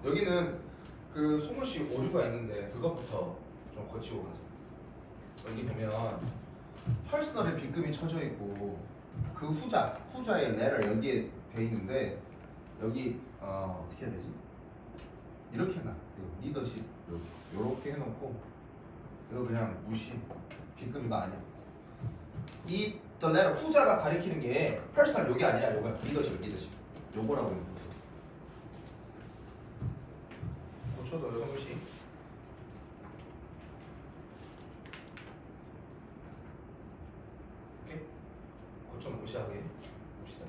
거. 여기는 그 송우씨 오류가 있는데 그것부터 좀 고치고 가자. 여기 보면 퍼스널에 빗금이 쳐져 있고 그 후자의 letter 여기에 돼 있는데 여기 어떻게 해야 되지? 이렇게 해놔. 리더십 요렇게 해놓고 이거 그냥 무시. 빗금 이거 아니야. 이 the letter 후자가 가리키는 게 퍼스널 여기 아니야. 요거 리더십 요거라고 해요. 고쳐둬요 형씨. 오케이? 고쳐 무시하게 봅시다.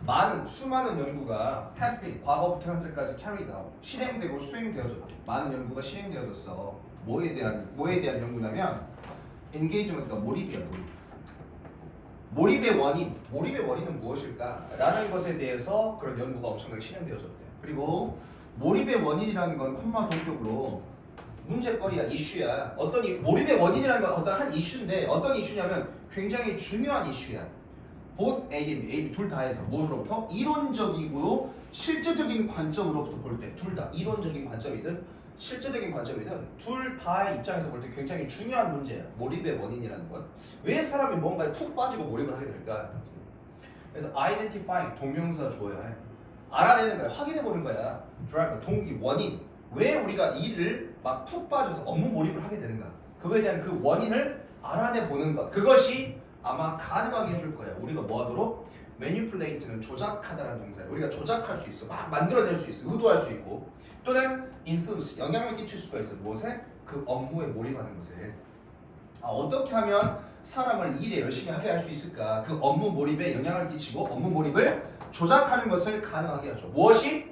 많은 수많은 연구가 has been 과거부터 현재까지 carried out 실행되고 수행되어졌대. 많은 연구가 실행되어졌어. 뭐에 대한 연구냐면 engagement가 몰입이야. 몰입의 원인은 무엇일까? 라는 것에 대해서 그런 연구가 엄청나게 실행되어졌대. 그리고 몰입의 원인이라는 건 콤마 동격으로 문제거리야, 이슈야. 몰입의 원인이라는 건 어떤 한 이슈인데 어떤 이슈냐면 굉장히 중요한 이슈야. both A and B 둘 다 해서 무엇으로부터? 이론적이고 실제적인 관점으로부터 볼 때 둘 다 이론적인 관점이든 실제적인 관점이든 둘 다의 입장에서 볼 때 굉장히 중요한 문제야. 몰입의 원인이라는 건. 왜 사람이 뭔가에 푹 빠지고 몰입을 하게 될까? 그래서 identify 동명사 주어야 해. 알아내는 거야. 확인해 보는 거야. drive 동기 원인. 왜 우리가 일을 막 푹 빠져서 업무 몰입을 하게 되는가? 그거에 대한 그 원인을 알아내 보는 것. 그것이 아마 가능하게 해줄 거야. 우리가 뭐 하도록? manipulate는 조작하다라는 동사야. 우리가 조작할 수 있어. 막 만들어낼 수 있어. 의도할 수 있고. 또는 influence, 영향을 끼칠 수가 있어. 무엇에? 그 업무에 몰입하는 것에. 어떻게 하면 사람을 일에 열심히 하게 할 수 있을까? 그 업무 몰입에 영향을 끼치고 업무 몰입을 조작하는 것을 가능하게 하죠. 무엇이?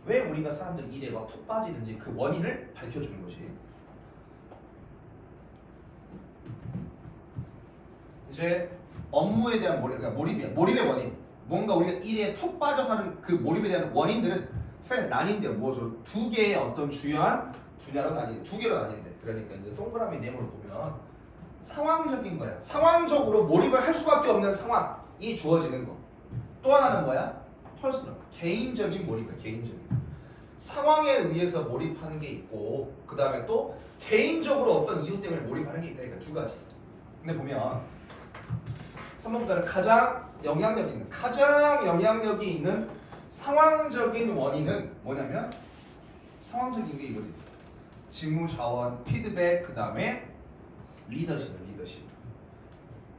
왜 우리가 사람들 일에 막 푹 빠지는지 그 원인을 밝혀주는 것이. 이제 업무에 대한 그러니까 몰입의 원인. 뭔가 우리가 일에 푹 빠져서 하는 그 몰입에 대한 원인들은 나뉜대요. 무엇으로? 두 개의 어떤 주요한 분야로 나뉘는데, 두 개로 나뉘는데. 그러니까 이제 동그라미 네모를 보면 상황적인 거야. 상황적으로 몰입을 할 수밖에 없는 상황이 주어지는 거. 또 하나는 뭐야? 퍼스널. 개인적인 몰입이야. 개인적인. 상황에 의해서 몰입하는 게 있고, 그 다음에 또 개인적으로 어떤 이유 때문에 몰입하는 게 있다. 그러니까 두 가지. 근데 보면 3번보다는 가장 영향력이 있는 상황적인 원인은 뭐냐면 상황적인 게 이거지. 직무 자원, 피드백, 그 다음에 리더십.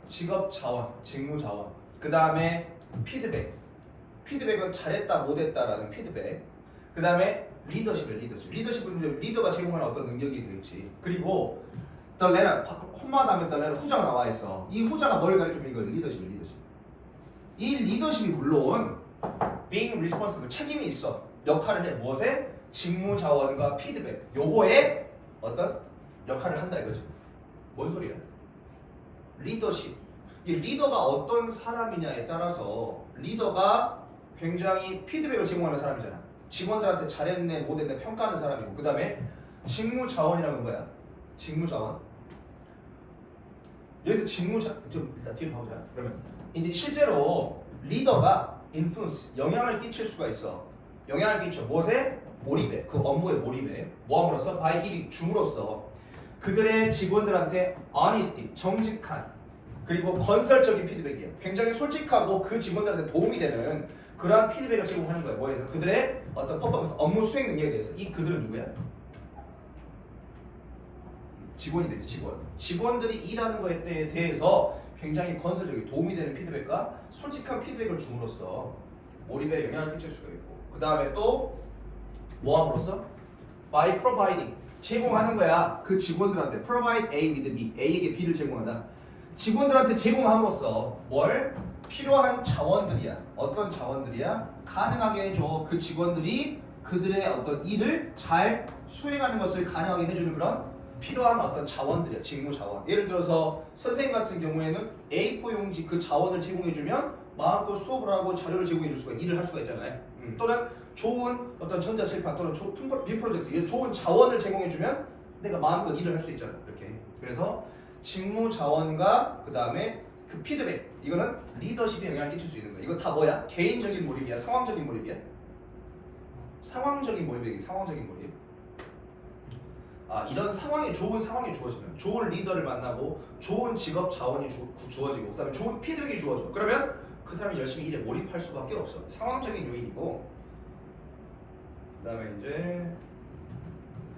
직업 자원, 직무 자원. 그 다음에 피드백은 잘했다, 못했다라는 피드백. 그 다음에 리더십은 리더가 제공하는 어떤 능력이 되겠지. 그리고 the letter, 콤마 다음에 the letter 후자가 나와 있어. 이 후자가 뭘 가리키면 이거 리더십. 이 리더십이 물론 being responsible, 책임이 있어. 역할을 해. 무엇에? 직무 자원과 피드백. 요거에 어떤 역할을 한다 이거지. 뭔 소리야? 리더십. 이 리더가 어떤 사람이냐에 따라서 리더가 굉장히 피드백을 제공하는 사람이잖아. 직원들한테 잘했네, 못했네 평가하는 사람이고. 그 다음에 직무 자원이라는 거야. 직무 자원. 여기서 좀 일단 뒤에 봐보자. 그러면 이제 실제로 리더가 influence, 영향을 끼칠 수가 있어. 영향을 끼쳐. 무엇에? 몰입에. 그 업무에 몰입에. 뭐함으로써? by giving, 줌으로써 그들의 직원들한테 honesty, 정직한 그리고 건설적인 피드백이에요. 굉장히 솔직하고 그 직원들한테 도움이 되는 그러한 피드백을 제공하는 거예요. 뭐에 대해서? 그들의 어떤 퍼포먼스, 업무 수행 능력에 대해서. 이 그들은 누구야? 직원이 되지. 직원들이 일하는 것에 대해서 굉장히 건설적인 도움이 되는 피드백과 솔직한 피드백을 줌으로써 몰입에 영향을 끼칠 수가 있고, 그 다음에 또 뭐함으로써? by providing, 제공하는 거야. 그 직원들한테 provide A with B, A에게 B를 제공하다. 직원들한테 제공함으로써 뭘? 필요한 자원들이야. 어떤 자원들이야? 가능하게 해줘. 그 직원들이 그들의 어떤 일을 잘 수행하는 것을 가능하게 해주는 그런 필요한 어떤 자원들이야. 직무 자원. 예를 들어서 선생님 같은 경우에는 A4 용지 그 자원을 제공해주면 마음껏 수업을 하고 자료를 제공해줄 수가, 일을 할 수가 있잖아요. 또는 좋은 어떤 전자칠판 또는 빔 프로젝트, 좋은 자원을 제공해주면 내가 마음껏 일을 할 수 있잖아. 이렇게. 그래서 직무 자원과 그 다음에 그 피드백 이거는 리더십에 영향을 끼칠 수 있는 거야. 이거 다 뭐야? 개인적인 몰입이야? 상황적인 몰입이야? 상황적인 몰입이야. 상황적인 몰입. 이런 상황이 좋은 상황이 주어지면 좋은 리더를 만나고 좋은 직업 자원이 주어지고 그다음에 좋은 피드백이 주어져. 그러면 그 사람이 열심히 일에 몰입할 수밖에 없어. 상황적인 요인이고 그다음에 이제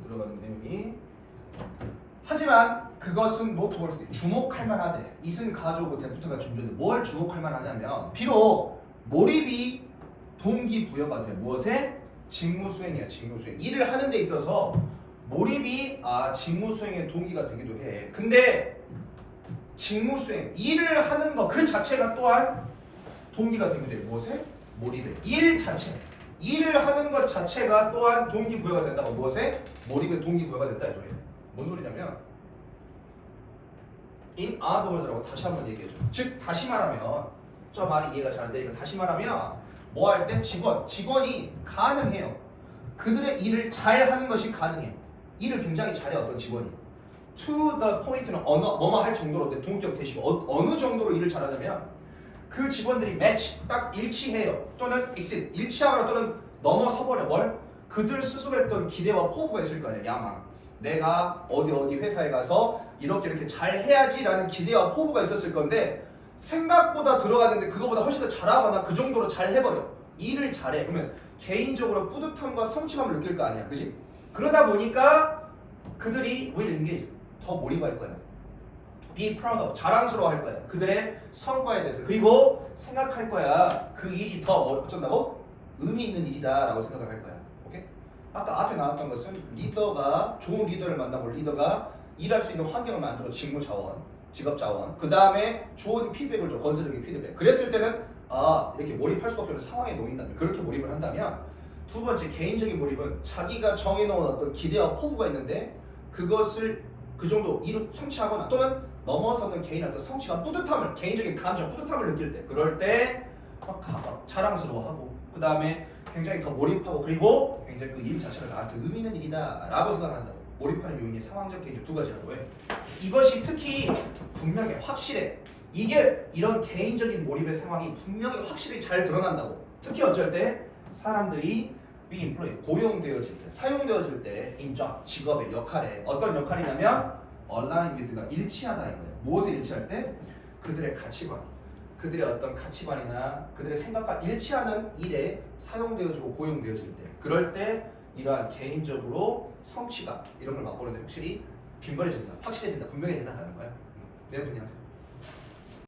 들어가는 내용이 하지만 그것은 노트볼스 주목할 만하대. 이승 가져오고 데프트가 준비인데 뭘 주목할 만하냐면 비록 몰입이 동기부여가 돼. 무엇에? 직무수행이야. 직무수행. 일을 하는 데 있어서 몰입이 직무수행의 동기가 되기도 해. 근데 직무수행 일을 하는 거 그 자체가 또한 동기가 되기도 해. 무엇에? 몰입에. 일 자체 일을 하는 것 자체가 또한 동기부여가 된다고. 무엇에? 몰입의 동기부여가 된다 이 소리야. 뭔 소리냐면 in other words라고 다시 한번 얘기해줘. 즉 다시 말하면 저 말이 이해가 잘 안 되니까 다시 말하면 뭐 할 때 직원이 가능해요. 그들의 일을 잘 하는 것이 가능해. 일을 굉장히 잘해 어떤 직원이. to the point는 뭐뭐 할 정도로 내 동격 대시고 어느 정도로 일을 잘하냐면 그 직원들이 match 딱 일치해요. 또는 exceed 일치하거나 또는 넘어서 버려. 뭘? 그들 스스로 했던 기대와 포부가 있을 거 아니야. 야망. 내가 어디 회사에 가서 이렇게 잘 해야지라는 기대와 포부가 있었을 건데 생각보다 들어갔는데 그거보다 훨씬 더 잘하거나 그 정도로 잘 해버려. 일을 잘해. 그러면 개인적으로 뿌듯함과 성취감을 느낄 거 아니야. 그지? 그러다 보니까 그들이 will engage 더 몰입할 거야. be proud of 자랑스러워 할 거야. 그들의 성과에 대해서. 그리고 생각할 거야. 그 일이 더 어쩐다고? 의미 있는 일이다 라고 생각을 할 거야. 오케이? 아까 앞에 나왔던 것은 리더가 좋은 리더를 만나고 리더가 일할 수 있는 환경을 만들어 직무 자원, 직업 자원. 그 다음에 좋은 피드백을 줘. 건설적인 피드백. 그랬을 때는 이렇게 몰입할 수밖에 없는 상황에 놓인다면 그렇게 몰입을 한다면 두 번째 개인적인 몰입은 자기가 정해놓은 어떤 기대와 포부가 있는데 그것을 그 정도 성취하거나 또는 넘어서는 개인의 어떤 성취감, 뿌듯함을 개인적인 감정, 뿌듯함을 느낄 때 그럴 때 막 자랑스러워하고 그 다음에 굉장히 더 몰입하고 그리고 굉장히 그 일 자체가 나한테 의미 있는 일이다 라고 생각한다고. 몰입하는 요인이 상황적 개인적 두 가지라고 해. 이것이 특히 분명히 확실해. 이게 이런 개인적인 몰입의 상황이 분명히 확실히 잘 드러난다고. 특히 어쩔 때 사람들이 be employed 고용되어질 때, 사용되어질 때 in job 직업의 역할에 어떤 역할이냐면 align with가 일치하다 이거예요. 무엇에 일치할 때? 그들의 가치관, 그들의 어떤 가치관이나 그들의 생각과 일치하는 일에 사용되어지고 고용되어질 때 그럴 때 이러한 개인적으로 성취감 이런 걸 맛보는데 확실히 빈번해진다, 확실해진다, 분명해진다는 거야. 내용 정리하세요.